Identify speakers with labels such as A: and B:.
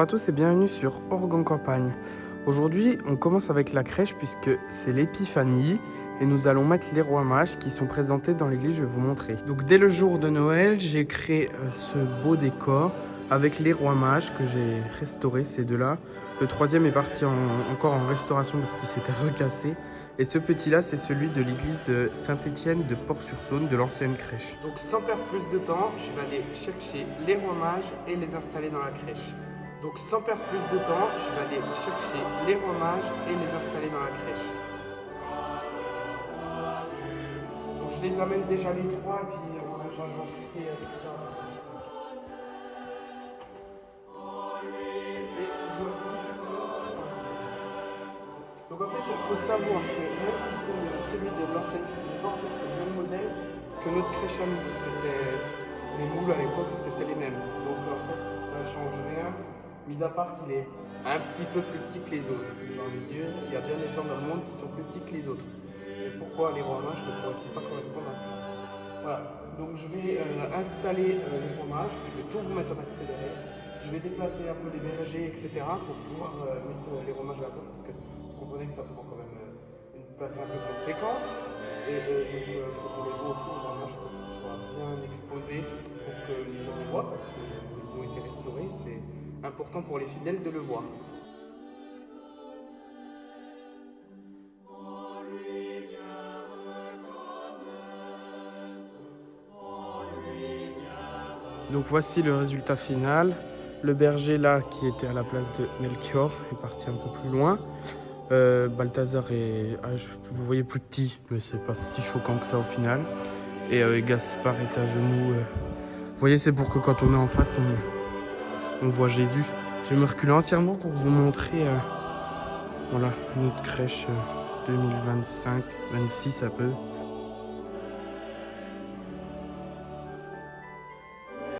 A: à tous et bienvenue sur Orgue en campagne. Aujourd'hui, on commence avec la crèche puisque c'est l'épiphanie et nous allons mettre les rois mages qui sont présentés dans l'église, je vais vous montrer. Donc dès le jour de Noël, j'ai créé ce beau décor avec les rois mages que j'ai restaurés, ces deux-là. Le troisième est parti encore en restauration parce qu'il s'était recassé. Et ce petit-là, c'est celui de l'église Saint-Étienne de Port-sur-Saône, de l'ancienne crèche. Donc sans perdre plus de temps, je vais aller chercher les rois mages et les installer dans la crèche. Donc sans perdre plus de temps, je vais aller chercher les rois mages et les installer dans la crèche. Donc je les amène déjà les trois et puis j'en ferai avec ça. Et voici. Donc en fait, il faut savoir que même si c'est celui de l'ancienne crèche, en fait, c'est le même modèle que notre crèche à nous. Les moules à l'époque, c'était les mêmes. Donc en fait, ça ne change rien, mis à part qu'il est un petit peu plus petit que les autres. J'ai envie de dire, il y a bien des gens dans le monde qui sont plus petits que les autres. Et pourquoi les rois mages ne pourraient-ils pas correspondre à ça? Voilà, donc je vais installer les rois mages, je vais tout vous mettre en accéléré. Je vais déplacer un peu les bergers, etc. pour pouvoir mettre les rois mages à la place parce que vous comprenez que ça prend quand même une place un peu conséquente. Et donc il faut qu'on les voit aussi, les rois mages, pour qu'ils soient bien exposés pour que les gens les voient parce qu'ils ont été restaurés. C'est important pour les fidèles de le voir. Donc voici le résultat final. Le berger là qui était à la place de Melchior est parti un peu plus loin. Balthazar est, vous voyez, plus petit, mais c'est pas si choquant que ça au final. Et Gaspard est à genoux. Vous voyez, c'est pour que quand on est en face, on voit Jésus. Je vais me reculer entièrement pour vous montrer voilà, notre crèche 2025-26 un peu.